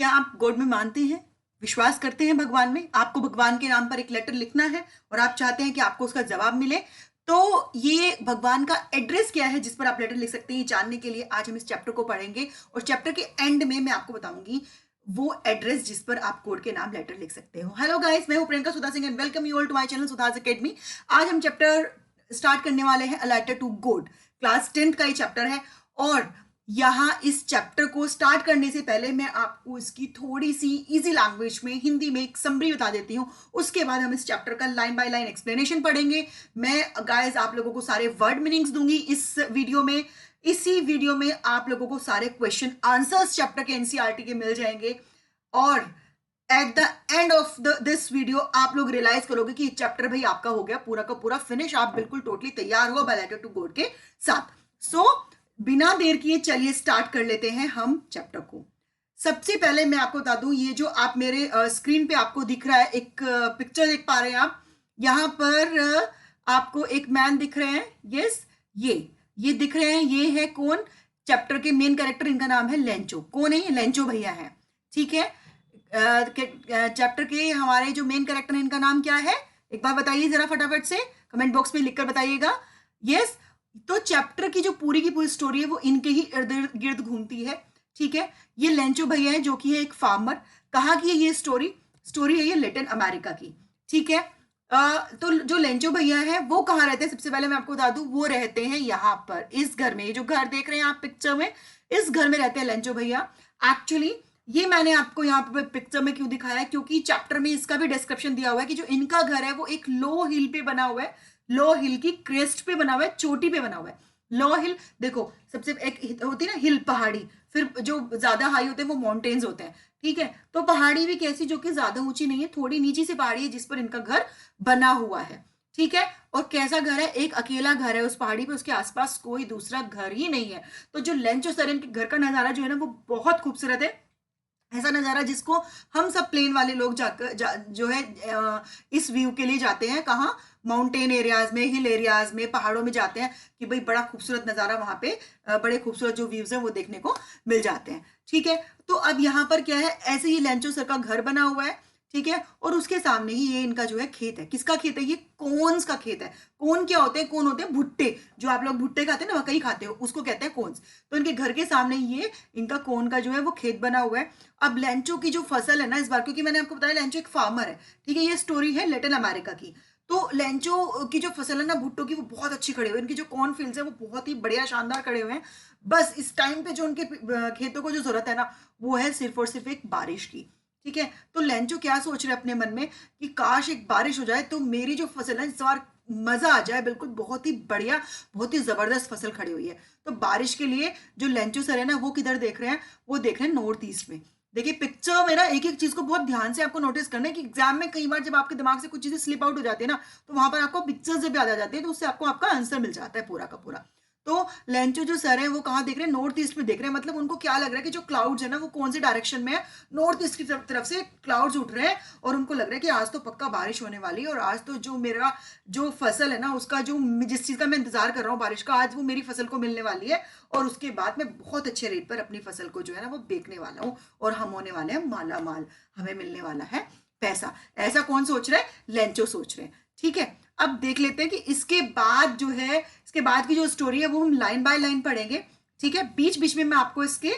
क्या आप गॉड में मानते हैं, विश्वास करते हैं भगवान में? आपको भगवान के नाम पर एक लेटर लिखना है और आप चाहते हैं कि आपको उसका जवाब मिले, तो ये भगवान का एड्रेस क्या है जिस पर आप लेटर लिख सकते हैं, ये जानने के लिए आज हम इस चैप्टर को पढ़ेंगे और चैप्टर के एंड में मैं आपको बताऊंगी वो एड्रेस जिस पर आप गॉड के नाम लेटर लिख सकते हो। हेलो गाइस, मैं हूं Priyanka Sudha Singh and welcome you all to my channel Sudha's academy. आज हम चैप्टर स्टार्ट करने वाले हैं a letter to God. Class 10th का ये चैप्टर है और यहाँ इस चैप्टर को स्टार्ट करने से पहले मैं आपको इसकी थोड़ी सी इजी लैंग्वेज में हिंदी में एक समरी बता देती हूँ। उसके बाद हम इस चैप्टर का लाइन बाय लाइन एक्सप्लेनेशन पढ़ेंगे। मैं गाइस आप लोगों को सारे वर्ड मीनिंग्स दूंगी इस वीडियो में। इसी वीडियो में आप लोगों को सारे क्वेश्चन आंसर्स चैप्टर के एनसीईआरटी के मिल जाएंगे और at the end of this video आप लोग रियलाइज करोगे कि चैप्टर भाई आपका हो गया पूरा का पूरा फिनिश। आप बिल्कुल टोटली तैयार हो बाय लेटर टू गॉड के साथ। सो बिना देर किए चलिए स्टार्ट कर लेते हैं हम चैप्टर को। सबसे पहले मैं आपको बता दूं, ये जो आप मेरे स्क्रीन पे आपको दिख रहा है एक पिक्चर देख पा रहे हैं आप, यहाँ पर आपको एक मैन दिख रहे हैं। यस, ये दिख रहे हैं, ये है कौन? चैप्टर के मेन कैरेक्टर, इनका नाम है लेंचो। कौन है ये? लेंचो भैया है। ठीक है, चैप्टर के हमारे जो मेन कैरेक्टर है इनका नाम क्या है? एक बार बताइए जरा फटाफट से, कमेंट बॉक्स में लिखकर बताइएगा। यस, तो चैप्टर की जो पूरी की पूरी स्टोरी है वो इनके ही इर्द गिर्द घूमती है। ठीक है, ये लेंचो भैया है जो कि है एक फार्मर। कहाँ की है ये स्टोरी है ये लैटिन अमेरिका की। ठीक है, तो जो लेंचो भैया है वो कहाँ रहते हैं? सबसे पहले मैं आपको बता दूं, वो रहते हैं यहाँ पर इस घर में। ये जो घर देख रहे हैं आप पिक्चर में, इस घर में रहते हैं लेंचो भैया। एक्चुअली ये मैंने आपको यहाँ पे पिक्चर में क्यों दिखाया है, क्योंकि चैप्टर में इसका भी डिस्क्रिप्शन दिया हुआ है कि जो इनका घर है वो एक लो हिल पे बना हुआ है, लो हिल की क्रेस्ट पे बना हुआ है, चोटी पे बना हुआ है। लो हिल देखो, सबसे एक होती है ना हिल, पहाड़ी, फिर जो ज्यादा हाई होते हैं वो माउंटेन्स होते हैं। ठीक है, तो पहाड़ी भी कैसी, जो कि ज्यादा ऊंची नहीं है, थोड़ी नीची सी पहाड़ी है जिस पर इनका घर बना हुआ है। ठीक है, और कैसा घर है? एक अकेला घर है उस पहाड़ी पे, उसके आसपास कोई दूसरा घर ही नहीं है। तो जो लेंचो सर इनके घर का नजारा जो है ना वो बहुत खूबसूरत है। ऐसा नजारा जिसको हम सब प्लेन वाले लोग जो है इस व्यू के लिए जाते हैं। कहाँ? माउंटेन एरियाज में, हिल एरियाज में, पहाड़ों में जाते हैं कि भाई बड़ा खूबसूरत नजारा वहां पे, बड़े खूबसूरत जो व्यूज हैं वो देखने को मिल जाते हैं। ठीक है, तो अब यहाँ पर क्या है, ऐसे ही लेंचो सर का घर बना हुआ है। ठीक है, और उसके सामने ही ये इनका जो है खेत है। किसका खेत है? ये कॉर्न्स का खेत है। कॉर्न क्या होते हैं? कौन होते हैं? भुट्टे। जो आप लोग भुट्टे खाते हैं ना, मकई खाते हो, उसको कहते हैं कॉर्न्स। तो इनके घर के सामने ये इनका कॉर्न का जो है वो खेत बना हुआ है। अब लेंचो की जो फसल है ना इस बार, क्योंकि मैंने आपको बताया लेंचो एक फार्मर है। ठीक है, ये स्टोरी है लैटिन अमेरिका की। तो लेंचो की जो फसल है ना भुट्टो की, वो बहुत अच्छी खड़े हुए हैं। इनकी जो कॉर्न फील्ड्स है वो बहुत ही बढ़िया शानदार खड़े हुए हैं। बस इस टाइम पे जो उनके खेतों को जो जरूरत है ना वो है सिर्फ और सिर्फ एक बारिश की। ठीक है, तो लेंचो क्या सोच रहे हैं अपने मन में कि काश एक बारिश हो जाए तो मेरी जो फसल है इस बार मजा आ जाए, बिल्कुल बहुत ही बढ़िया, बहुत ही जबरदस्त फसल खड़ी हुई है। तो बारिश के लिए जो लेंचो सर है ना वो किधर देख रहे हैं? वो देख रहे हैं नॉर्थ ईस्ट में। देखिए पिक्चर में ना एक एक चीज को बहुत ध्यान से आपको नोटिस करना है कि एग्जाम में कई बार जब आपके दिमाग से कुछ चीजें स्लिप आउट हो जाती है ना तो वहां पर आपको पिक्चर्स जब याद आ जाती है तो उससे आपको आपका आंसर मिल जाता है पूरा का पूरा। तो लेंचो जो सर है वो कहाँ देख रहे हैं? नॉर्थ ईस्ट में देख रहे हैं। मतलब उनको क्या लग रहा है कि जो क्लाउड्स है ना वो कौन से डायरेक्शन में है? नॉर्थ ईस्ट की तरफ से क्लाउड्स उठ रहे हैं और उनको लग रहा है कि आज तो पक्का बारिश होने वाली है और आज तो जो मेरा जो फसल है ना उसका जो जिस चीज का मैं इंतजार कर रहा हूँ बारिश का, आज वो मेरी फसल को मिलने वाली है और उसके बाद मैं बहुत अच्छे रेट पर अपनी फसल को जो है ना वो बेचने वाला हूँ और हम होने वाले हैं माला माल, हमें मिलने वाला है पैसा। ऐसा कौन सोच रहा है? लेंचो सोच रहे हैं। ठीक है, अब देख लेते हैं कि इसके बाद जो है, इसके बाद की जो स्टोरी है वो हम लाइन बाय लाइन पढ़ेंगे। ठीक है, बीच बीच में मैं आपको इसके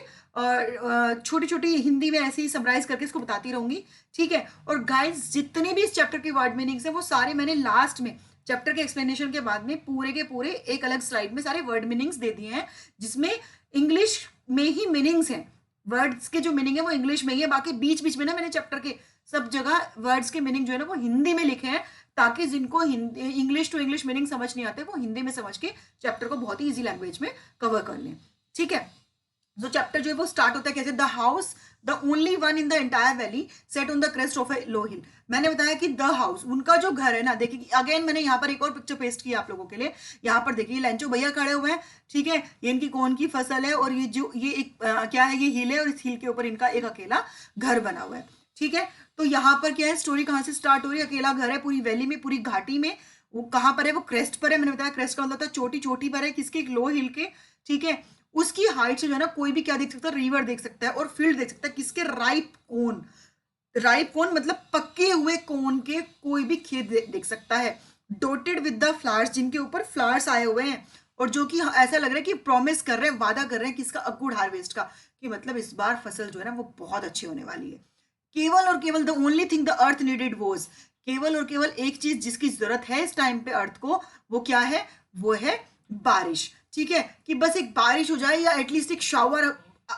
छोटी छोटी हिंदी में ऐसे ही समराइज करके इसको बताती रहूंगी। ठीक है, और गाइस जितने भी इस चैप्टर के वर्ड मीनिंग्स हैं वो सारे मैंने लास्ट में चैप्टर के एक्सप्लेनेशन के बाद में पूरे के पूरे एक अलग स्लाइड में सारे वर्ड मीनिंग्स दे दिए हैं, जिसमें इंग्लिश में ही मीनिंग्स हैं। वर्ड्स के जो मीनिंग है वो इंग्लिश में ही है, बाकी बीच बीच में ना मैंने चैप्टर के सब जगह वर्ड्स के मीनिंग जो है ना वो हिंदी में लिखे हैं, ताकि जिनको इंग्लिश टू इंग्लिश मीनिंग समझ नहीं आते वो हिंदी में समझ के चैप्टर को बहुत ही इजी लैंग्वेज में कवर कर लें। ठीक है, जो चैप्टर जो है वो स्टार्ट होता है कैसे? The house the only one in the entire valley sat on the crest of a low hill. मैंने बताया कि द हाउस, उनका जो घर है ना, देखिए अगेन मैंने यहाँ पर एक और पिक्चर पेस्ट किया आप लोगों के लिए। यहाँ पर देखिए लेंचो भैया खड़े हुए हैं। ठीक है, ये इनकी कौन की फसल है और ये जो ये एक क्या है, ये हिल है और इस हिल के ऊपर इनका एक अकेला घर बना हुआ है। ठीक है, तो यहाँ पर क्या है, स्टोरी कहाँ से स्टार्ट हो रही है? अकेला घर है पूरी वैली में, पूरी घाटी में। वो कहाँ पर है? वो क्रेस्ट पर है। मैंने बताया क्रेस्ट का मतलब था चोटी, चोटी पर है किसके? एक लो हिल के। ठीक है, उसकी हाइट से जो है ना कोई भी क्या देख सकता है, रिवर देख सकता है और फील्ड देख सकता है। किसके? राइप कोन। राइप कोन मतलब पके हुए कोन के कोई भी खेत देख सकता है। डोटेड विद द फ्लावर्स, जिनके ऊपर फ्लावर्स आए हुए हैं और जो कि ऐसा लग रहा है कि प्रॉमिस कर रहे हैं, वादा कर रहे हैं किसका? अ गुड हार्वेस्ट का, कि मतलब इस बार फसल जो है ना वो बहुत अच्छी होने वाली है। केवल और केवल the only thing the earth needed was, केवल और केवल एक चीज जिसकी जरूरत है इस टाइम पे अर्थ को, वो क्या है? वो है बारिश। ठीक है, कि बस एक बारिश हो जाए या एटलीस्ट एक शावर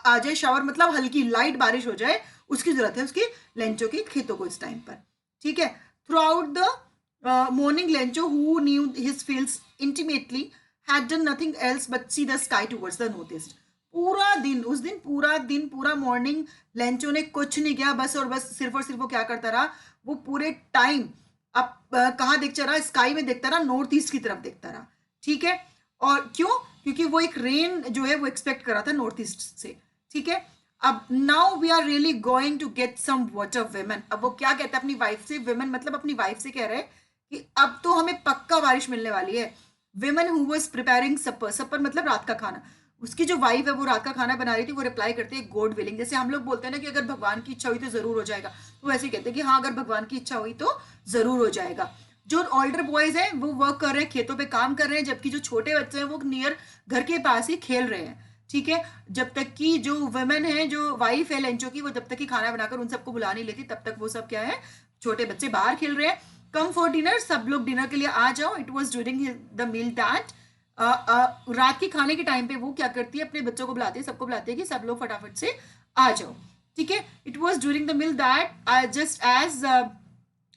आ जाए। शावर मतलब हल्की लाइट बारिश हो जाए, उसकी जरूरत है उसकी लेंचो की खेतों को इस टाइम पर। ठीक है, through out the morning Lencho who knew his fields intimately had done nothing else but see the sky towards the north east. पूरा दिन, उस दिन पूरा दिन, पूरा मॉर्निंग लेंचो ने कुछ नहीं किया, बस और बस सिर्फ और सिर्फ वो क्या करता रहा? वो पूरे टाइम अब कहाँ देखता रहा? स्काई में देखता रहा, नॉर्थ ईस्ट की तरफ देखता रहा। ठीक है, और क्यों? क्योंकि वो एक रेन जो है वो एक्सपेक्ट कर रहा था नॉर्थ ईस्ट से। ठीक है, अब now we are really going to get some water women. अब वो क्या कहता है अपनी वाइफ से? विमेन मतलब अपनी वाइफ से कह रहे हैं कि अब तो हमें पक्का बारिश मिलने वाली है। विमेन हु वाज प्रिपेयरिंग सपर, सपर मतलब रात का खाना। उसकी जो वाइफ है वो रात का खाना बना रही थी, वो रिप्लाई करती है गॉड विलिंग। जैसे हम लोग बोलते हैं ना कि अगर भगवान की इच्छा हुई तो जरूर हो जाएगा, तो वैसे ही कहते हैं कि हाँ अगर भगवान की इच्छा हुई तो जरूर हो जाएगा। जो ओल्डर बॉयज हैं वो वर्क कर रहे हैं, खेतों पे काम कर रहे हैं, जबकि जो छोटे बच्चे हैं वो नियर घर के पास ही खेल रहे हैं। ठीक है, जब तक कि जो वुमेन है, जो वाइफ है लेंचो की, वो जब तक कि खाना बनाकर उन सबको बुला नहीं लेती तब तक वो सब क्या है? छोटे बच्चे बाहर खेल रहे हैं। कम फॉर डिनर, सब लोग डिनर के लिए आ जाओ। It was during the meal that रात के खाने के टाइम पे वो क्या करती है? अपने बच्चों को बुलाती है, सबको बुलाती है कि सब लोग फटाफट से आ जाओ। ठीक है, it was during the meal that just as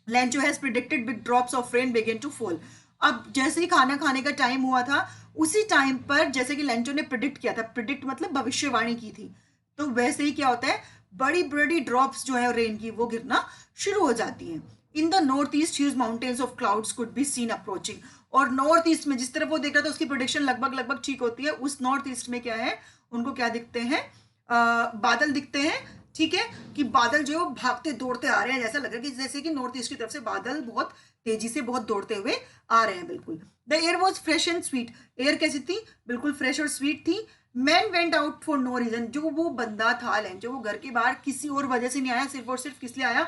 Lencho has predicted big drops of rain began to fall. अब जैसे ही खाना खाने का टाइम हुआ था, उसी टाइम पर जैसे कि लेंचो ने प्रिडिक्ट किया था, प्रिडिक्ट मतलब भविष्यवाणी की थी, तो वैसे ही क्या होता है? बड़ी बड़ी ड्रॉप्स जो है रेन की वो गिरना शुरू हो जाती हैं। In the north east huge mountains of clouds could be seen approaching. और नॉर्थ ईस्ट में जिस तरफ वो देख रहा था उसकी प्रोडिक्शन लगभग लगभग ठीक होती है। उस नॉर्थ ईस्ट में क्या है? उनको क्या दिखते हैं? बादल दिखते हैं। ठीक है, कि बादल जो भागते दौड़ते आ रहे हैं, जैसा लग रहा है कि जैसे कि नॉर्थ ईस्ट की तरफ से बादल बहुत तेजी से बहुत दौड़ते हुए आ रहे हैं। बिल्कुल। The air was fresh and sweet. Air कैसी थी? बिल्कुल फ्रेश और स्वीट थी। Man went out for no reason. जो वो बंदा था लेंचो, वो घर के बाहर किसी और वजह से नहीं आया, सिर्फ और सिर्फ किस लिए आया?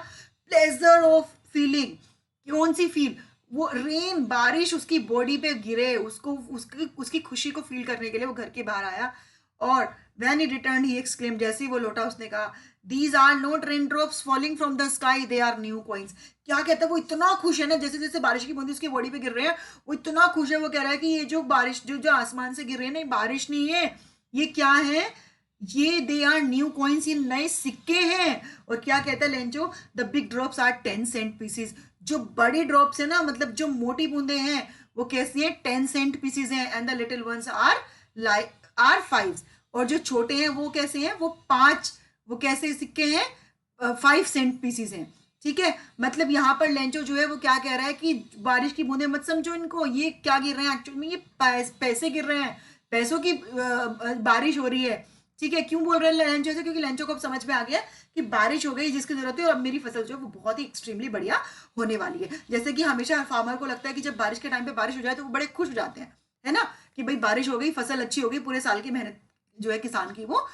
Pleasure of feeling. कौन सी फील? वो रेन, बारिश उसकी बॉडी पे गिरे, उसको उसकी उसकी खुशी को फील करने के लिए वो घर के बाहर आया। और when he return he exclaim, जैसे ही वो लौटा उसने कहा, these are not rain drops falling from the sky, they are new coins. क्या कहता है? वो इतना खुश है ना, जैसे जैसे बारिश की बूंदी उसकी बॉडी पे गिर रहे हैं, वो इतना खुश है। वो कह रहा है कि ये जो बारिश जो जो आसमान से गिर रहे हैं ना, बारिश नहीं है, ये क्या है? ये दे आर न्यू कॉइन्स, ये नए सिक्के हैं। और क्या कहता है Lencho? The big drops are 10 cent pieces. जो बड़ी ड्रॉप्स है ना, मतलब जो मोटी बूंदे हैं, वो कैसी है? 10 सेंट पीसीज हैं। And the little ones are like are 5। और जो छोटे हैं वो कैसे हैं? वो 5। वो कैसे सिक्के हैं? 5 सेंट पीसीज हैं। ठीक है, मतलब यहाँ पर लेंचो जो है वो क्या कह रहा है कि बारिश की बूंदे मत समझो इनको, ये क्या गिर रहे हैं एक्चुअल में? ये पैसे गिर रहे हैं, पैसों की बारिश हो रही है। ठीक है, क्यों बोल रहे हैं लेंचो से? क्योंकि लेंचो को अब समझ में आ गया कि बारिश हो गई जिसकी जरूरत है, और अब मेरी फसल जो है वो बहुत ही एक्सट्रीमली बढ़िया होने वाली है। जैसे कि हमेशा फार्मर को लगता है कि जब बारिश के टाइम पे बारिश हो जाए तो वो बड़े खुश हो जाते हैं, है ना, कि भाई बारिश हो गई, फसल अच्छी हो गई, पूरे साल की मेहनत जो है किसान की वो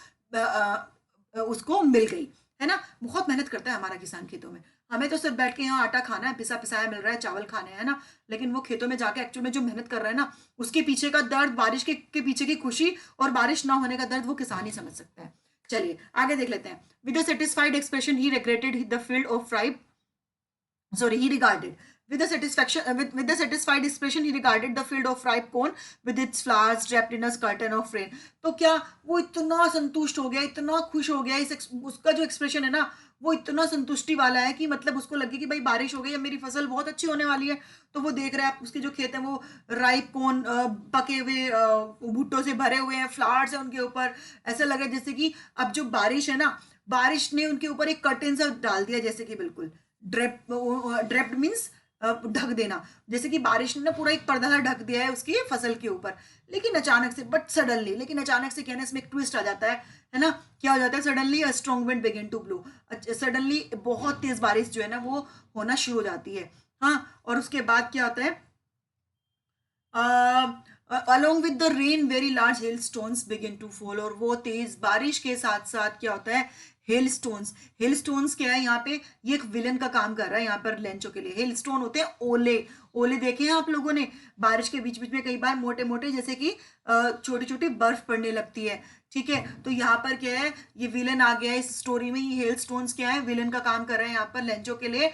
उसको मिल गई, है ना। बहुत मेहनत करता है हमारा किसान खेतों में। हमें तो सिर्फ बैठ के यहाँ आटा खाना है, पिसा पिसाया मिल रहा है, चावल खाने हैं ना, लेकिन वो खेतों में जाके एक्चुअल में जो मेहनत कर रहा है ना, उसके पीछे का दर्द, बारिश के पीछे की खुशी और बारिश ना होने का दर्द वो किसान ही समझ सकता है। चलिए आगे देख लेते हैं। With a satisfied expression he regretted the field of ripe, sorry, he regarded with the satisfaction with the satisfied expression he regarded the field of ripe corn with its flowers draped in a curtain of rain। तो क्या वो इतना संतुष्ट हो गया, इतना खुश हो गया, उसका जो एक्सप्रेशन है ना वो इतना संतुष्टि वाला है कि मतलब उसको लगे कि भाई बारिश हो गई, अब मेरी फसल बहुत अच्छी होने वाली है। तो वो देख रहा है उसके जो खेत है वो राइप कॉर्न, पके हुए भुट्टो से भरे हुए हैं, फ्लावर्स है उनके ऊपर। ऐसा लगा जैसे कि अब जो बारिश है ना, बारिश ने उनके ऊपर एक कर्टेन सा डाल दिया, जैसे कि बिल्कुल ड्रेप्ड मीन्स ढक देना, जैसे कि बारिश ने ना पूरा एक पर्दा ढक दिया है उसकी फसल के ऊपर। लेकिन अचानक से, बट सडनली, लेकिन अचानक से कहने इसमें एक ट्विस्ट आ जाता है ना। क्या हो जाता है? Suddenly a strong wind begin to blow. Suddenly बहुत तेज बारिश जो है ना वो होना शुरू हो जाती है। हाँ, और उसके बाद क्या होता है? Along with the rain very large hail stones begin to fall, और वो तेज बारिश के साथ साथ क्या होता है, हेल स्टोन्स। हेल स्टोन्स क्या है यहाँ पे, ये एक विलन का काम कर रहा है यहाँ पर लेंचो के लिए। हेल स्टोन होते हैं ओले। ओले देखे हैं आप लोगों ने, बारिश के बीच बीच में कई बार मोटे मोटे जैसे कि छोटी छोटी बर्फ पड़ने लगती है, ठीक है। तो यहाँ पर क्या है, ये विलन आ गया है इस स्टोरी में। ये हेल स्टोन्स क्या है, विलन का काम कर रहे हैं यहाँ पर लेंचो के लिए।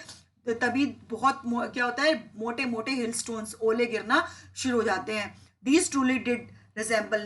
तो तभी बहुत क्या होता है, मोटे मोटे हिल स्टोन्स, ओले गिरना शुरू हो जाते हैं। These truly did resemble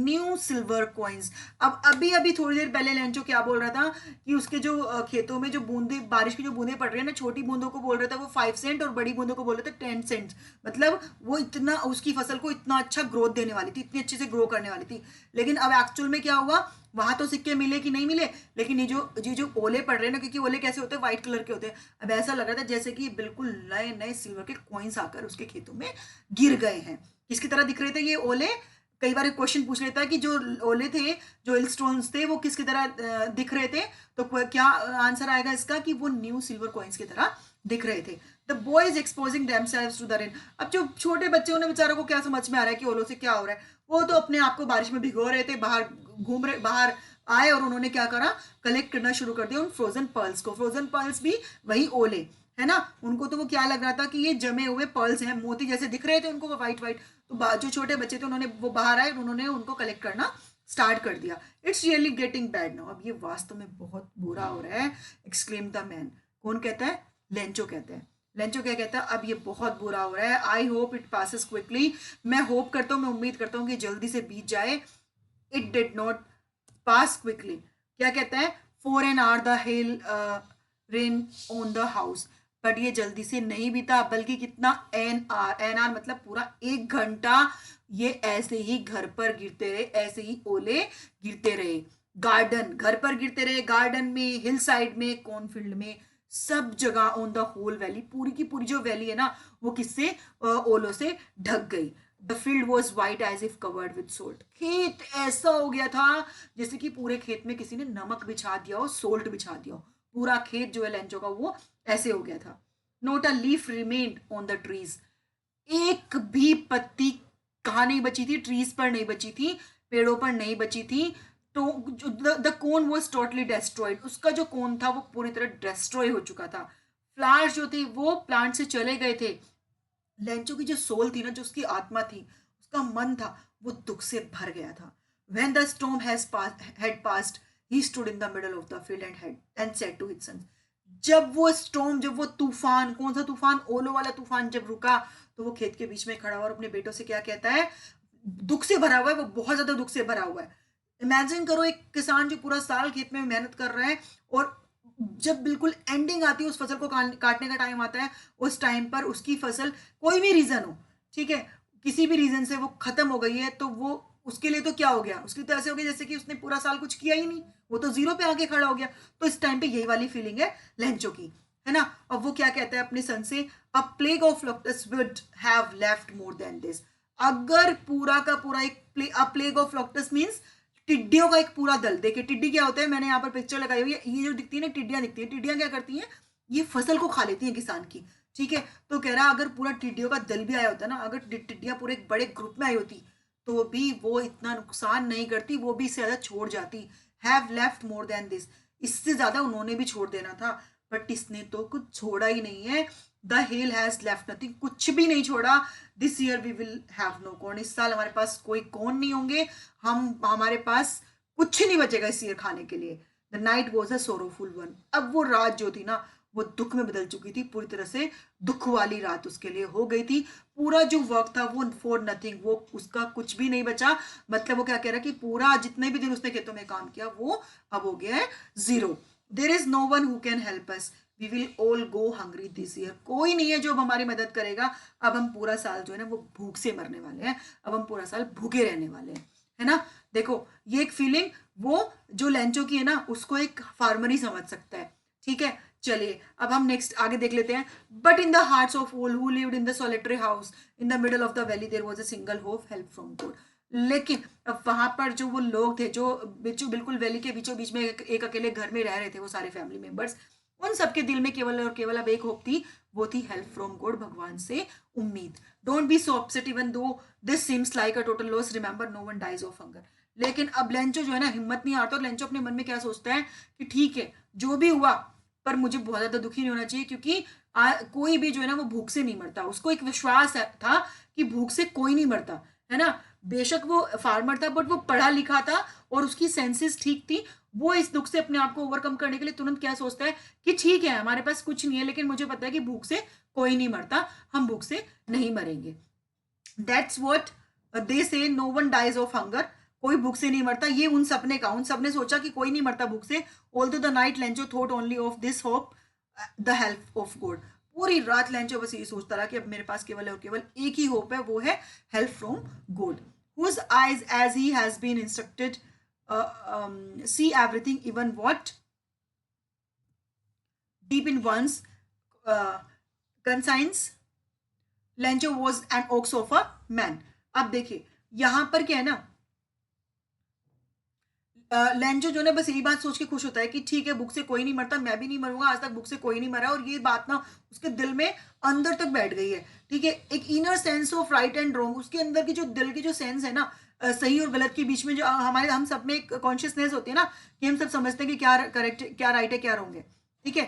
new silver coins। अब अभी अभी थोड़ी देर पहले लेंचो क्या बोल रहा था कि उसके जो खेतों में जो बूंदे, बारिश की जो बूंदे पड़ रही है ना, छोटी बूंदों को बोल रहा था वो 5 सेंट और बड़ी बूंदों को बोल रहा था 10 सेंट। मतलब वो इतना, उसकी फसल को इतना अच्छा ग्रोथ देने वाली थी, इतनी अच्छे से ग्रो करने वाली थी। लेकिन अब एक्चुअल में क्या हुआ, वहां तो सिक्के मिले कि नहीं मिले, लेकिन ये जो ओले पड़ रहे हैं ना, क्योंकि ओले कैसे होते हैं, व्हाइट कलर के होते हैं। अब ऐसा लग रहा था जैसे कि बिल्कुल नए नए सिल्वर के कॉइन्स आकर उसके खेतों में गिर गए हैं। किसकी तरह दिख रहे थे ये ओले? कई बार एक क्वेश्चन पूछ लेता है कि जो ओले थे, जो हिल स्टोन्स थे, वो किसकी तरह दिख रहे थे? तो क्या आंसर आएगा इसका कि वो न्यू सिल्वर कॉइन्स की तरह दिख रहे थे। The boys exposing themselves to the rain. अब जो छोटे बच्चे, उन्हें बेचारों को क्या समझ में आ रहा है कि ओलों से क्या हो रहा है? वो तो अपने आप को बारिश में भिगो रहे थे, बाहर घूम रहे, बाहर आए और उन्होंने क्या करा, कलेक्ट करना शुरू कर दिया उन फ्रोजन पर्ल्स को। फ्रोजन पर्ल्स भी वही ओले है ना। उनको तो वो क्या लग रहा था कि ये जमे हुए पर्ल्स हैं, मोती जैसे दिख रहे थे उनको, वो वाइट वाइट। तो जो छोटे बच्चे थे उन्होंने, वो बाहर आए, उन्होंने उनको कलेक्ट करना स्टार्ट कर दिया। It's really getting bad now. अब ये वास्तव में बहुत बुरा हो रहा है। Exclaim the man. कौन कहता है? लेंचो कहता है। लेंचो क्या कहता है? अब ये बहुत बुरा हो रहा है। I hope it passes quickly. मैं होप करता हूँ, मैं उम्मीद करता हूँ कि जल्दी से बीत जाए। It did not pass quickly. क्या कहता है? For an hour the hell rain on the house. But ये जल्दी से नहीं बीता, बल्कि कितना, एन आर। एन आर मतलब पूरा 1 घंटा ये ऐसे ही घर पर गिरते रहे, ऐसे ही ओले गिरते रहे। गार्डन, घर पर गिरते रहे, गार्डन में, हिल साइड में, कॉर्नफील्ड में, सब जगह, ऑन द होल वैली, पूरी की पूरी जो वैली है ना, वो किससे, ओलों से ढक गई। The field was white as if covered with salt. खेत ऐसा हो गया था जैसे कि पूरे खेत में किसी ने नमक बिछा दिया हो, सोल्ट बिछा दिया हो। पूरा खेत जो है लेंचो का, वो ऐसे हो गया था। Note a leaf remained on the trees. एक भी पत्ती कहाँ नहीं बची थी? ट्रीज पर नहीं बची थी, पेड़ों पर नहीं बची थी। तो the cone was totally destroyed. उसका जो कोन था वो पूरी तरह डिस्ट्रॉय हो चुका था। फ्लावर्स जो थे वो प्लांट से चले गए थे। लेंचो की जो सोल थी ना, जो उसकी आत्मा थी, उसका मन था, वो दुख से भर गया था। When the storm had passed, he stood in the middle of the field and said to his sons। जब वो स्टॉर्म, जब वो तूफान, कौन सा तूफान? ओलो वाला तूफान जब रुका, तो वो खेत के बीच में खड़ा हुआ और अपने बेटों से क्या कहता है? दुख से भरा हुआ है, वो बहुत ज्यादा दुख से भरा हुआ है। इमेजिन करो, एक किसान जो पूरा साल खेत में मेहनत कर रहा है, और जब बिल्कुल एंडिंग आती है, उस फसल को काटने का टाइम आता है, उस टाइम पर उसकी फसल, कोई भी रीजन हो, ठीक है, किसी भी रीजन से वो खत्म हो गई है, तो वो उसके लिए तो क्या हो गया? उसके लिए तो ऐसे हो गया जैसे कि उसने पूरा साल कुछ किया ही नहीं, वो तो जीरो पे आके खड़ा हो गया। तो इस टाइम पे यही वाली फीलिंग है लेंचो की, है ना। अब वो क्या कहता है अपने सन से? अ plague of locus would have left more than this. अगर पूरा का पूरा एक प्लेग ऑफ लोकस मींस टिड्डियों का एक पूरा दल। देखिए टिड्डी क्या होता है, मैंने यहाँ पर पिक्चर लगाई हुई है, ये जो दिखती है ना, टिड्डियां दिखती है। टिड्डियां क्या करती हैं? ये फसल को खा लेती हैं किसान की, ठीक है। तो कह रहा अगर पूरा टिड्डियों का दल भी आया होता ना, अगर टिड्डियां पूरे एक बड़े ग्रुप में आई होती, तो भी वो इतना नुकसान नहीं करती, वो भी इससे ज्यादा छोड़ जाती। Have left more than this. इससे ज्यादा उन्होंने भी छोड़ देना था, बट इसने तो कुछ छोड़ा ही नहीं है। The hail has left nothing. कुछ भी नहीं छोड़ा। This year we will have no corn. इस साल हमारे पास कोई कॉर्न नहीं होंगे। हमारे पास कुछ नहीं बचेगा इस ईयर खाने के लिए। The night was a sorrowful one. अब वो रात जो थी ना, वो दुख में बदल चुकी थी, पूरी तरह से दुख वाली रात उसके लिए हो गई थी। पूरा जो वर्क था वो फॉर नथिंग, वो उसका कुछ भी नहीं बचा। मतलब वो क्या कह रहा है कि पूरा जितने भी दिन उसने खेतों में काम किया, वो अब हो गया है zero. There is no one who can help us. We will all go hungry this year. कोई नहीं है जो अब हमारी मदद करेगा। अब हम पूरा साल जो है ना, वो भूख से मरने वाले हैं। अब हम पूरा साल भूखे रहने वाले हैं, है ना। देखो ये एक फीलिंग, वो जो लेंचो की है ना, उसको एक फार्मर ही समझ सकता है, ठीक है। चलिए अब हम नेक्स्ट आगे देख लेते हैं। But in the hearts of all who lived in the solitary house in the middle of the valley there was a single hope, help from God. लेकिन अब वहां पर जो वो लोग थे, जो बिल्कुल वैली के बीचों बीच में एक अकेले घर में रह रहे थे, वो सारे फैमिली मेंबर्स, उन सबके दिल में केवल और केवल अब एक होप थी, वो थी हेल्प फ्रॉम गॉड, भगवान से उम्मीद। Don't be so upset even though this seems like a total loss, remember no one dies of hunger. लेकिन अब लेंचो जो है ना हिम्मत नहीं हारता, और लेंचो अपने मन में क्या सोचता है कि ठीक है जो भी हुआ, पर मुझे बहुत ज्यादा दुखी नहीं होना चाहिए, क्योंकि कोई भी जो है ना वो भूख से नहीं मरता। उसको एक विश्वास था कि भूख से कोई नहीं मरता, है ना। बेशक वो फार्मर था, बट वो पढ़ा लिखा था और उसकी सेंसेस ठीक थी। वो इस दुख से अपने आप को ओवरकम करने के लिए तुरंत क्या सोचता है कि ठीक है हमारे पास कुछ नहीं है, लेकिन मुझे पता है कि भूख से कोई नहीं मरता, हम भूख से नहीं मरेंगे। That's what they say, no one dies of hunger, कोई भूख से नहीं मरता। ये उन सबने कहा, उन सबने सोचा कि कोई नहीं मरता भूख से। Although the night Lencho thought only of this hope, the help of God. पूरी रात लेंचो बस ये सोचता रहा कि अब मेरे पास केवल और केवल एक ही होप है, वो है help from God. whose eyes as he has been instructed see everything, even what deep in one's uh, conscience. Lencho was an ox of a man. अब देखिए यहां पर क्या है ना, लेंचो जो ना बस यही बात सोच के खुश होता है कि ठीक है भूख से कोई नहीं मरता, मैं भी नहीं मरूंगा, आज तक भूख से कोई नहीं मरा। और ये बात ना उसके दिल में अंदर तक बैठ गई है, ठीक है। एक inner sense of right and wrong, उसके अंदर की जो दिल की जो सेंस है ना, सही और गलत के बीच में जो हमारे हम सब में एक कॉन्शियसनेस होती है ना, कि हम सब समझते हैं कि क्या करेक्ट क्या राइट है क्या रॉन्ग है, ठीक है।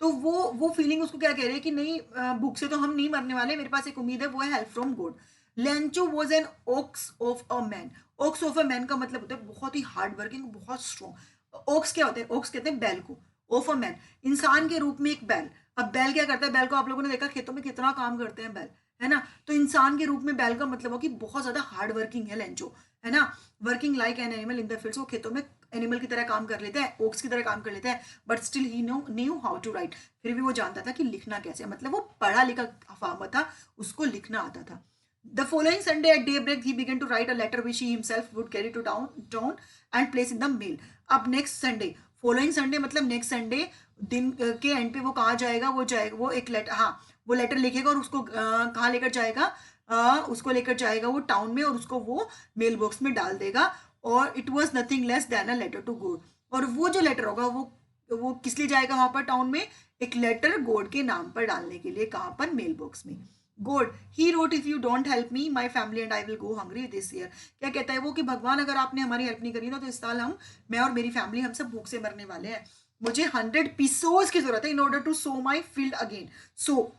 तो वो फीलिंग उसको क्या कह रही है कि नहीं, भूख से तो हम नहीं मरने वाले, मेरे पास एक उम्मीद है, वो है help from God. Lencho was an ox of a man. Ox of a man का मतलब होता है बहुत ही हार्ड वर्किंग, बहुत स्ट्रॉन्ग। ओक्स क्या होते हैं? ओक्स कहते हैं बैल को। ऑफ अ मैन, इंसान के रूप में एक बैल। अब बैल क्या करता है? बैल को आप लोगों ने देखा खेतों में कितना काम करते हैं बैल, है ना। तो इंसान के रूप में बैल का मतलब हो कि बहुत ज्यादा हार्ड वर्किंग है लेंचो, है ना। Working like an animal in the fields, वो खेतों में एनिमल की तरह काम कर लेते हैं, ओक्स की तरह काम कर लेते हैं। But still he knew how to write, फिर भी वो जानता था कि लिखना कैसे, मतलब वो पढ़ा लिखा फार्मर था, उसको लिखना आता था। The following Sunday at daybreak, he began to write a letter which he himself would carry to town and place in the mail. अब next Sunday, following Sunday मतलब next Sunday दिन के एंड पे वो कहाँ जाएगा? वो जाएगा, वो एक लेटर, हाँ वो लेटर लिखेगा और उसको कहाँ लेकर जाएगा? उसको लेकर जाएगा वो टाउन में, और उसको वो मेल बॉक्स में डाल देगा। और it was nothing less than a letter to God. और वो जो लेटर होगा वो किस लिए जाएगा वहां पर टाउन में? एक लेटर गॉड के नाम पर डालने के लिए। कहाँ पर? मेल बॉक्स में। God, he wrote, if you don't help me my family and I will go hungry this year. क्या कहता है वो कि भगवान अगर आपने हमारी हेल्प नहीं करी ना, तो इस साल मैं और मेरी फैमिली हम सब भूख से मरने वाले हैं। मुझे 100 पीसोज की जरूरत है in order to sow my field again. So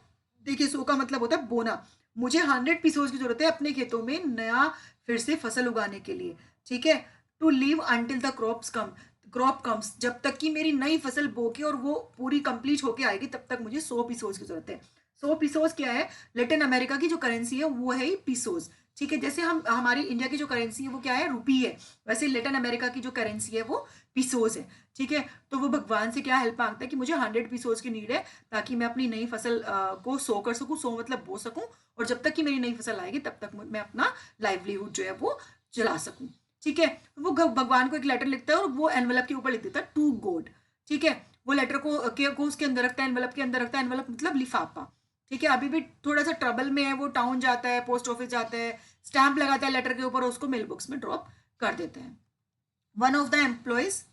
देखिए, सो का मतलब होता है बोना। मुझे 100 पीसोज की जरूरत है अपने खेतों में नया फिर से फसल उगाने के लिए, ठीक है। To live until the crop comes, जब तक कि मेरी नई फसल बो के और वो पूरी कंप्लीट होके आएगी, तब तक मुझे 100 पीसोज की जरूरत है। 100 पीसोज क्या है? लेटिन अमेरिका की जो करेंसी है वो है ही पीसोज, ठीक है। जैसे हम हमारी इंडिया की जो करेंसी है वो क्या है? रुपी है। वैसे लेटिन अमेरिका की जो करेंसी है वो पीसोज है, ठीक है। तो वो भगवान से क्या हेल्प मांगता है कि मुझे 100 पीसोज की नीड है, ताकि मैं अपनी नई फसल को सो कर सकूं। सो मतलब बो सकूं, और जब तक कि मेरी नई फसल आएगी तब तक मैं अपना लाइवलीहुड जो है वो चला सकूं, ठीक है। वो भगवान को एक लेटर लिखता है और वो एनवलप के ऊपर लिख देता है टू गॉड, ठीक है। वो लेटर को उसके अंदर रखता है, एनवलप के अंदर रखता है। एनवलप मतलब लिफाफा, ठीक है। अभी भी थोड़ा सा ट्रबल में है, वो टाउन जाता है, पोस्ट ऑफिस जाता है, स्टैंप लगाता है लेटर के ऊपर, उसको मेल बॉक्स में ड्रॉप कर देते हैं। वन ऑफ द एम्प्लॉयज,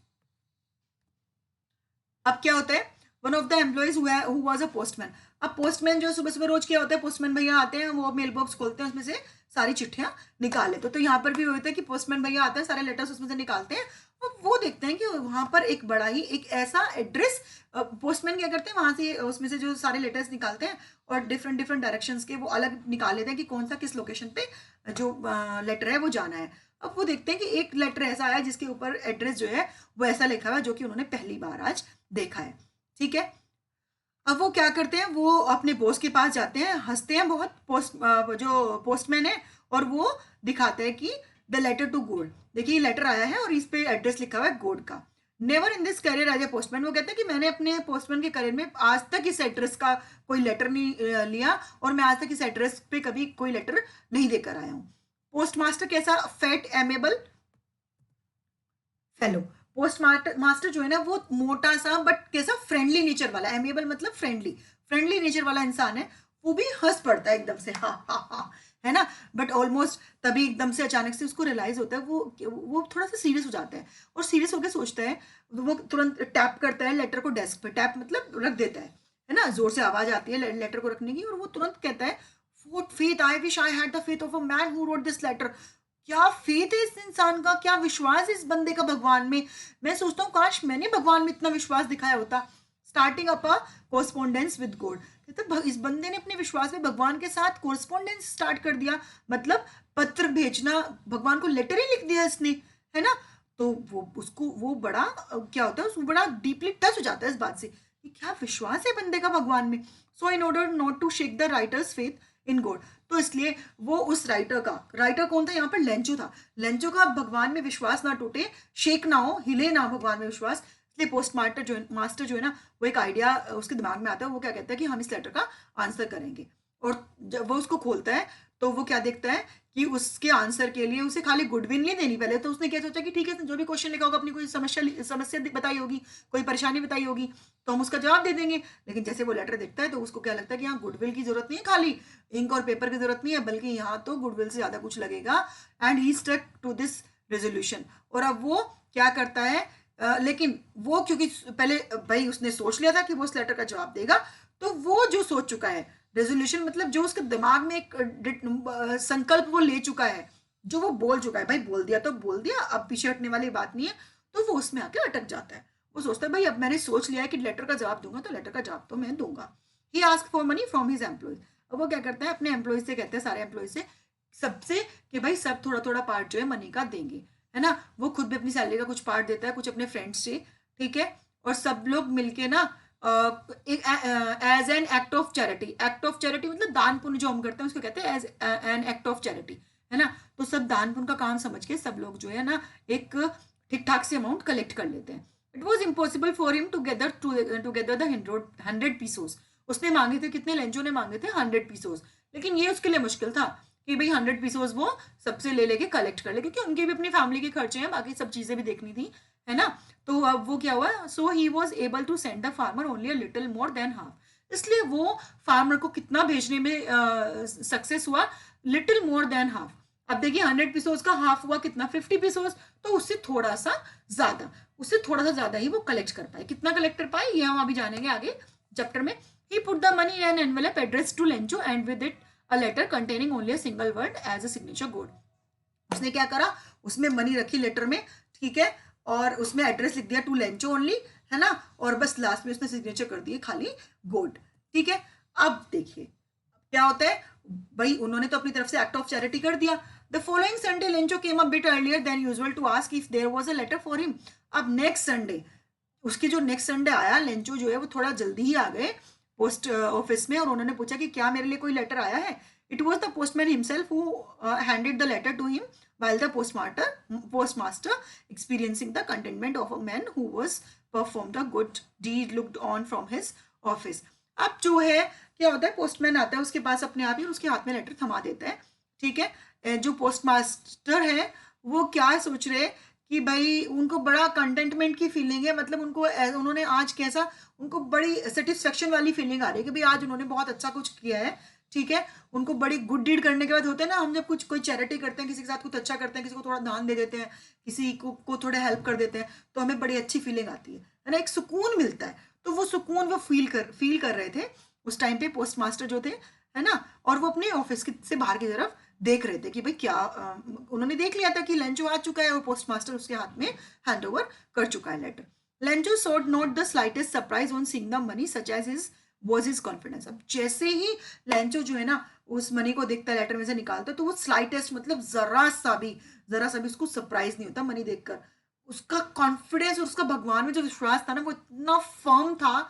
अब क्या होता है? One of the employees who was a postman. अब पोस्टमैन जो सुबह सुबह रोज क्या होता है, पोस्टमैन भैया आते हैं, वो मेल बॉक्स खोलते हैं, उसमें से सारी चिट्ठियां निकाल लेते। तो यहाँ पर भी होता है कि पोस्टमैन भैया आते हैं, सारे लेटर्स उसमें से निकालते हैं, और वो देखते हैं कि वहां पर एक बड़ा ही एक ऐसा एड्रेस। पोस्टमैन क्या करते हैं, वहां से उसमें से जो सारे लेटर्स निकालते हैं और डिफरेंट डिफरेंट डायरेक्शंस के वो अलग निकाल लेते हैं कि कौन सा किस लोकेशन पे जो लेटर है वो जाना है। अब वो देखते हैं कि एक लेटर ऐसा आया जिसके ऊपर एड्रेस जो है वो ऐसा लिखा हुआ है, जो कि उन्होंने पहली बार आज देखा है, ठीक है। अब वो क्या करते हैं, वो अपने बॉस के पास जाते हैं, हंसते हैं बहुत जो पोस्टमैन है, और वो दिखाते हैं कि द लेटर टू गॉड, देखिए ये लेटर आया है और इस पे एड्रेस लिखा हुआ है गॉड का। Never in this career as a postman, वो कहते हैं कि मैंने अपने पोस्टमैन के करियर में आज तक इस एड्रेस का कोई लेटर नहीं लिया, और मैं आज तक इस एड्रेस पे कभी कोई लेटर नहीं देकर आया हूँ। पोस्टमास्टर कैसा? Fat amiable fellow. Post master जो है ना वो मोटा सा बट कैसा? फ्रेंडली नेचर वाला। एमेबल मतलब फ्रेंडली, फ्रेंडली नेचर वाला इंसान है। वो भी हंस पड़ता है एकदम से, हाँ हाँ हाँ, है ना। बट ऑलमोस्ट तभी एकदम से अचानक से उसको रियलाइज होता है, वो थोड़ा सा सीरियस हो जाता है और सीरियस होकर सोचता है, वो तुरंत टैप करता है लेटर को डेस्क पे, टैप मतलब रख देता है ना, जोर से आवाज आती है लेटर को रखने की, और वो तुरंत कहता है, "What faith! I wish I had the faith of a man who wrote this letter." क्या फेथ है इस इंसान का, क्या विश्वास है इस बंदे का भगवान में। मैं सोचता हूँ काश मैंने भगवान में इतना विश्वास दिखाया होता। Starting up a correspondence with God, कहते इस बंदे ने अपने विश्वास में भगवान के साथ कोरस्पोंडेंस स्टार्ट कर दिया, मतलब पत्र भेजना, भगवान को लेटर ही लिख दिया इसने, है ना। तो वो उसको वो बड़ा क्या होता है, उसको बड़ा डीपली टच हो जाता है इस बात से कि क्या विश्वास है बंदे का भगवान में। So in order not to shake the writer's faith in God, तो इसलिए वो उस राइटर कौन था यहाँ पर, लेंचो था। लेंचो का भगवान में विश्वास ना टूटे, शेक ना हो, हिले ना भगवान में विश्वास, इसलिए पोस्ट मास्टर जो है ना, वो एक आइडिया उसके दिमाग में आता है। वो क्या कहता है कि हम इस लेटर का आंसर करेंगे, और जब वो उसको खोलता है तो वो क्या देखता है कि उसके आंसर के लिए उसे खाली गुडविल नहीं देनी। पहले तो उसने क्या सोचा कि ठीक है, जो भी क्वेश्चन लिखा होगा, अपनी कोई समस्या बताई होगी, कोई परेशानी बताई होगी, तो हम उसका जवाब दे देंगे। लेकिन जैसे वो लेटर देखता है तो उसको क्या लगता है कि यहाँ गुडविल की जरूरत नहीं है, खाली इंक और पेपर की जरूरत नहीं है, बल्कि यहाँ तो गुडविल से ज्यादा कुछ लगेगा। And he stuck to this resolution, और अब वो क्या करता है, लेकिन वो क्योंकि पहले भाई उसने सोच लिया था कि वो उस लेटर का जवाब देगा, तो वो जो सोच चुका है, रेजोल्यूशन मतलब जो उसके दिमाग में एक संकल्प वो ले चुका है, जो वो बोल चुका है, भाई बोल दिया तो बोल दिया, अब पीछे हटने वाली बात नहीं है, तो वो उसमें आके अटक जाता है। वो सोचता है भाई अब मैंने सोच लिया है कि लेटर का जवाब दूंगा, तो लेटर का जवाब तो मैं दूंगा। He ask for money from his employees, अब वो क्या करता है, अपने एम्प्लॉयज से कहते हैं, सारे एम्प्लॉयज से, सबसे, कि भाई सब थोड़ा थोड़ा पार्ट जो है मनी का देंगे, है ना। वो खुद भी अपनी सैलरी का कुछ पार्ट देता है, कुछ अपने फ्रेंड्स से, ठीक है। और सब लोग मिलके ना as an act of charity, act of charity मतलब दान पुण्य जो हम करते हैं उसको कहते हैं as an act of charity, है ना। तो सब दान पुण्य का काम समझ के सब लोग जो है ना एक ठीक ठाक से अमाउंट कलेक्ट कर लेते हैं। It was impossible for him together the 100 pesos. उसने मांगे थे कितने, लेंचो ने मांगे थे 100 पीसोस, लेकिन ये उसके लिए मुश्किल था कि भाई 100 पीसोस वो सबसे ले लेके कलेक्ट कर ले, क्योंकि उनकी भी अपनी फैमिली के खर्चे हैं, बाकी सब चीजें भी देखनी थी, है ना। तो अब वो क्या हुआ, so he was able to send the farmer only a little more than half, इसलिए वो फार्मर को कितना भेजने में सक्सेस हुआ, लिटिल मोर देन हाफ। अब देखिए 100 पीसोस का हाफ हुआ कितना, 50 पीसोस, तो उससे थोड़ा सा ज्यादा ही वो कलेक्ट कर पाए। कितना कलेक्ट कर पाए ये हम अभी जानेंगे आगे चैप्टर में। He put the money in an envelope address to Lencho and with it a letter containing only a single word as a signature God. उसने क्या करा, उसमें मनी रखी लेटर में, ठीक है, और उसमें एड्रेस लिख दिया टू लेंचो ओनली, है ना, और बस लास्ट में उसने सिग्नेचर कर दिए खाली गोड, ठीक है। अब देखिए क्या होता है, भाई उन्होंने तो अपनी तरफ से एक्ट ऑफ चैरिटी कर दिया। The following Sunday Lencho came a bit earlier than usual to ask if there was a letter for him. अब नेक्स्ट संडे, उसके जो नेक्स्ट संडे आया, लेंचो जो है वो थोड़ा जल्दी ही आ गए पोस्ट ऑफिस में, और उन्होंने पूछा कि क्या मेरे लिए कोई लेटर आया है। It was the postman himself who handed the letter to him while the postmaster experiencing the contentment of a man who was performed a good deed looked on from his office। अब जो है क्या होता है, postman आता है उसके पास अपने आप ही, उसके हाथ में लेटर थमा देता है, ठीक है। जो पोस्टमास्टर है वो क्या सोच रहे कि भाई उनको बड़ा कंटेंटमेंट की फीलिंग है, मतलब उनको उन्होंने आज कैसा, उनको बड़ी सेटिस्फेक्शन वाली फीलिंग आ रही है कि भाई आज उन्होंने बहुत अच्छा कुछ किया है, ठीक है। उनको बड़ी गुड डीड करने के बाद होता है ना, हम जब कुछ कोई चैरिटी करते हैं, किसी के साथ कुछ अच्छा करते हैं, किसी को थोड़ा दान दे देते हैं, किसी को थोड़ा हेल्प कर देते हैं, तो हमें बड़ी अच्छी फीलिंग आती है ना, एक सुकून मिलता है। तो वो सुकून वो फील कर रहे थे उस टाइम पे पोस्टमास्टर जो थे, है ना। और वो अपने ऑफिस से बाहर की तरफ देख रहे थे कि भाई क्या उन्होंने देख लिया था कि लेंचो आ चुका है और पोस्टमास्टर उसके हाथ में हैंड ओवर कर चुका है letter. Lencho showed not the slightest surprise on seeing the money such as his was his confidence. अब जैसे ही लेंचो जो है ना उस मनी को देखता है, लेटर में से निकालता है, तो वो स्लाइटेस्ट मतलब जरा सा भी उसको सरप्राइज नहीं होता मनी देखकर। उसका कॉन्फिडेंस और उसका भगवान में जो विश्वास था ना वो इतना फर्म था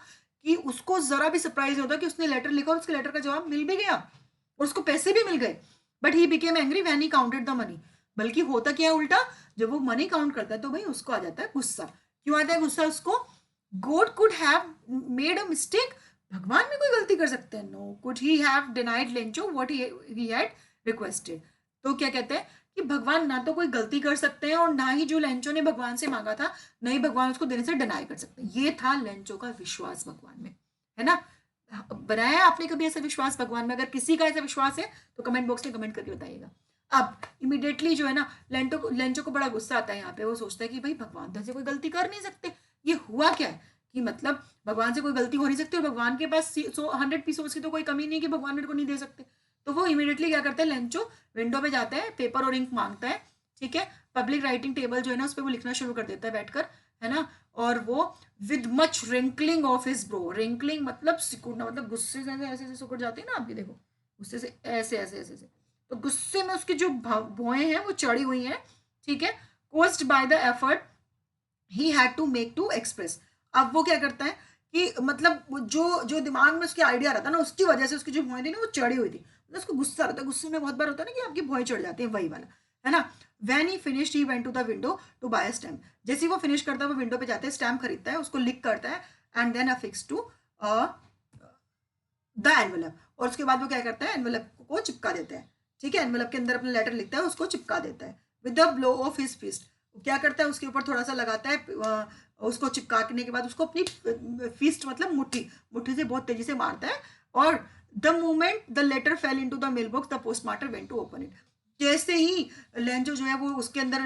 कि उसको जरा भी सरप्राइज नहीं होता कि उसने लेटर लिखा और उसके लेटर का जवाब मिल भी गया और उसको पैसे भी मिल गए। But he became angry when he counted the money. बल्कि होता क्या है उल्टा, जब वो मनी काउंट करता है तो भाई उसको आ जाता है गुस्सा। क्यों आता है गुस्सा उसको? God could have made a mistake, भगवान भी कोई गलती कर सकते हैं। No could he have denied Lencho what he had requested. तो क्या कहते हैं कि भगवान ना तो कोई गलती कर सकते हैं और ना ही जो लेंचो ने भगवान से मांगा था नहीं भगवान उसको देने से डिनाई कर सकते हैं। ये था लेंचो का विश्वास भगवान में, है ना। बनाया है आपने कभी ऐसा विश्वास भगवान में? अगर किसी का ऐसा विश्वास है तो कमेंट बॉक्स में कमेंट करके बताइएगा। अब इमीडिएटली जो है ना, लेंचो को बड़ा गुस्सा आता है यहाँ पे। वो सोचता है कि भाई भगवान तो ऐसे कोई गलती कर नहीं सकते, ये हुआ क्या है कि मतलब भगवान से कोई गलती हो नहीं सकती और भगवान के पास 100 पीसों की तो कोई कमी नहीं कि भगवान मेरे को नहीं दे सकते। तो वो इमीडिएटली क्या करता है, लेंचो विंडो पे जाता है, पेपर और इंक मांगता है, ठीक है, पब्लिक राइटिंग टेबल जो है ना उस पर वो लिखना शुरू कर देता है बैठकर, है ना। और वो with much wrinkling of his bro, wrinkling मतलब सिकुड़ना, मतलब गुस्से से ऐसे ऐसे सिकुड़ जाते हैं ना आपके, देखो गुस्से से ऐसे ऐसे ऐसे ऐसे, तो गुस्से में उसकी जो भौएं हैं वो चढ़ी हुई हैं, ठीक है, caused by the effort he had to make to express. अब वो क्या करता है कि मतलब जो जो दिमाग में उसके आइडिया रहता है ना, उसकी वजह से उसकी जो भौएं थी ना वो चढ़ी हुई थी, मतलब उसको गुस्सा रहता है। गुस्से में बहुत बार होता है ना कि आपकी भौएं चढ़ जाती है, वही वाला, है ना। When he finished he went to the window to buy a stamp. जैसे ही वो फिनिश करता है वो विंडो पे जाता है, स्टैम्प खरीदता है, उसको लिक करता है and then affix to the envelope. और उसके बाद वो क्या करता है, एनवेलप को चिपका देता है, ठीक है, एनवेलप के अंदर अपना लेटर लिखता है, उसको चिपका देता है with the blow of his fist. क्या करता है, उसके ऊपर थोड़ा सा लगाता है, उसको चिपकाने के बाद उसको अपनी फिस्ट मतलब मुट्ठी मुट्ठी से बहुत तेजी से मारता है। और the moment the letter fell into the mail box the postmaster went to open it. जैसे ही लेंजो जो है वो उसके अंदर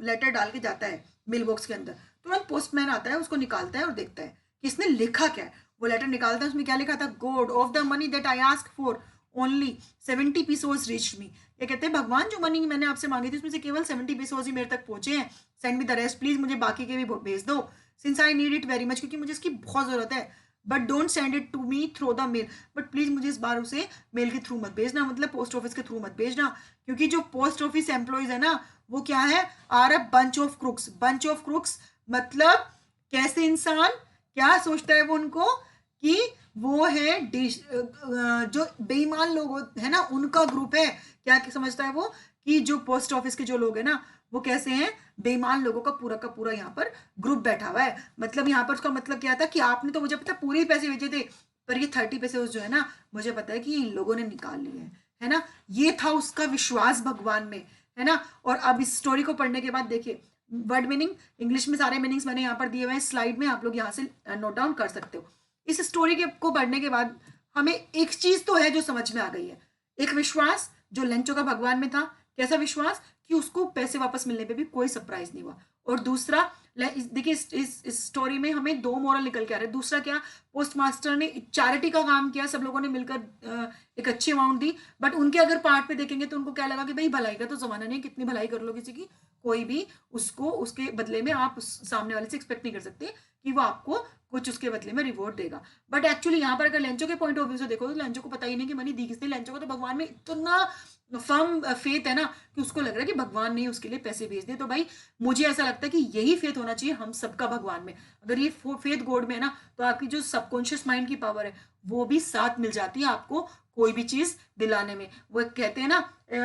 लेटर डाल के जाता है मेल बॉक्स के अंदर, तुरंत पोस्टमैन आता है, उसको निकालता है और देखता है कि इसने लिखा क्या है। वो लेटर निकालता है, उसमें क्या लिखा था, God of the money that I ask for only 70 pesos reached me. ये कहते हैं भगवान, जो मनी मैंने आपसे मांगी थी उसमें से केवल 70 पीसोज ही मेरे तक पहुंचे हैं। Send me the rest please, मुझे बाकी के भी भेज दो, since I need it very much, क्योंकि मुझे इसकी बहुत जरूरत है। But don't send it to me through the mail, but please मुझे इस बार उसे मेल के थ्रू मत भेजना, मतलब पोस्ट ऑफिस के थ्रू मत भेजना, क्योंकि जो पोस्ट ऑफिस एम्प्लॉयज है ना वो क्या है, are a bunch of crooks. Bunch of crooks मतलब कैसे इंसान, क्या सोचता है वो उनको कि वो है जो बेईमान लोग है ना उनका ग्रुप है। क्या समझता है वो कि जो पोस्ट ऑफिस के जो लोग हैं ना वो कैसे हैं, बेईमान लोगों का पूरा यहाँ पर ग्रुप बैठा हुआ है। मतलब यहाँ पर उसका मतलब क्या था कि आपने तो मुझे पता पूरे पैसे भेजे थे, पर ये 30 पैसे जो है ना मुझे पता है कि इन लोगों ने निकाल लिए हैं, है ना। ये था उसका विश्वास भगवान में, है ना। और अब इस स्टोरी को पढ़ने के बाद देखिए, वर्ड मीनिंग इंग्लिश में सारे मीनिंग्स मैंने यहाँ पर दिए हुए हैं स्लाइड में, आप लोग यहाँ से नोट डाउन कर सकते हो। इस स्टोरी के को पढ़ने के बाद हमें एक चीज तो है जो समझ में आ गई है, एक विश्वास जो लेंचो का भगवान में था। कैसा विश्वास कि उसको पैसे वापस मिलने पे भी कोई सरप्राइज नहीं हुआ। और दूसरा, देखिए इस स्टोरी में हमें दो मोरल निकल के आ रहे हैं। दूसरा क्या, पोस्ट मास्टर ने चैरिटी का काम किया, सब लोगों ने मिलकर एक अच्छी अमाउंट दी, बट उनके अगर पार्ट पे देखेंगे तो उनको क्या लगा कि भाई भलाई का तो जमाना नहीं, कितनी भलाई कर लो किसी की, कोई भी उसको उसके बदले में आप सामने वाले से एक्सपेक्ट नहीं कर सकते कि वो आपको कुछ उसके बदले में रिवॉर्ड देगा। बट एक्चुअली यहाँ पर अगर लेंचो के पॉइंट ऑफ व्यू से देखो तो लेंचो को पता ही नहीं कि मनी दी किसने। लेंचो को तो भगवान में इतना फर्म फेथ है ना कि उसको लग रहा है कि भगवान ने उसके लिए पैसे भेज दिए। तो भाई मुझे ऐसा लगता है कि यही फेथ होना चाहिए हम सबका भगवान में। अगर ये फेथ गॉड में है ना तो आपकी जो सबकॉन्शियस माइंड की पावर है वो भी साथ मिल जाती है आपको कोई भी चीज दिलाने में। वो कहते हैं ना,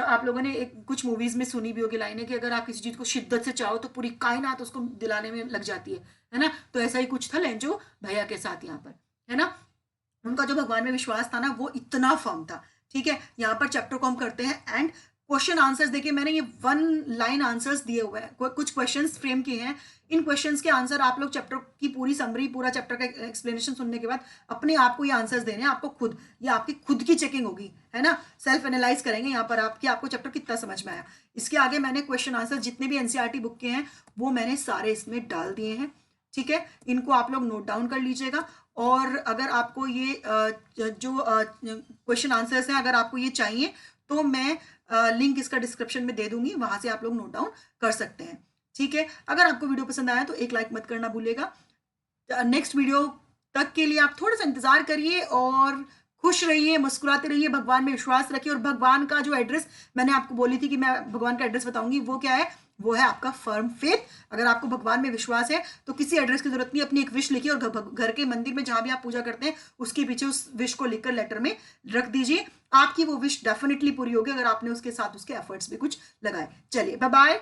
आप लोगों ने कुछ मूवीज में सुनी भी होगी लाइन है कि अगर आप किसी चीज को शिद्दत से चाहो तो पूरी कायनात उसको दिलाने में लग जाती है ना। तो ऐसा ही कुछ था लेंचो भैया के साथ यहाँ पर, है ना। उनका जो भगवान में विश्वास था ना वो इतना फर्म था, ठीक है। यहाँ पर चैप्टर को हम करते हैं एंड क्वेश्चन आंसर्स। देखिए मैंने ये 1 लाइन आंसर्स दिए हुए हैं, कुछ क्वेश्चंस फ्रेम किए हैं। इन क्वेश्चंस के आंसर आप लोग चैप्टर की पूरी समरी, पूरा चैप्टर का एक्सप्लेनेशन सुनने के बाद अपने आप को ये आंसर्स देने हैं आपको खुद, ये आपकी खुद की चेकिंग होगी, है ना। सेल्फ एनालाइज करेंगे यहाँ पर आप कि आपको चैप्टर कितना समझ में आया। इसके आगे मैंने क्वेश्चन आंसर जितने भी एनसीईआरटी बुक के हैं वो मैंने सारे इसमें डाल दिए हैं, ठीक है। इनको आप लोग नोट डाउन कर लीजिएगा। और अगर आपको ये जो क्वेश्चन आंसर्स हैं अगर आपको ये चाहिए तो मैं लिंक इसका डिस्क्रिप्शन में दे दूंगी, वहां से आप लोग नोट डाउन कर सकते हैं, ठीक है। अगर आपको वीडियो पसंद आया तो एक लाइक मत करना भूलेगा। नेक्स्ट वीडियो तक के लिए आप थोड़ा सा इंतजार करिए और खुश रहिए, मुस्कुराते रहिए, भगवान में विश्वास रखिए। और भगवान का जो एड्रेस मैंने आपको बोली थी कि मैं भगवान का एड्रेस बताऊंगी, वो क्या है, वो है आपका फर्म फेथ। अगर आपको भगवान में विश्वास है तो किसी एड्रेस की जरूरत नहीं, अपनी एक विश लिखिए और घर के मंदिर में जहां भी आप पूजा करते हैं उसके पीछे उस विश को लिखकर लेटर में रख दीजिए। आपकी वो विश डेफिनेटली पूरी होगी अगर आपने उसके साथ उसके एफर्ट्स भी कुछ लगाए। चलिए बाय बाय।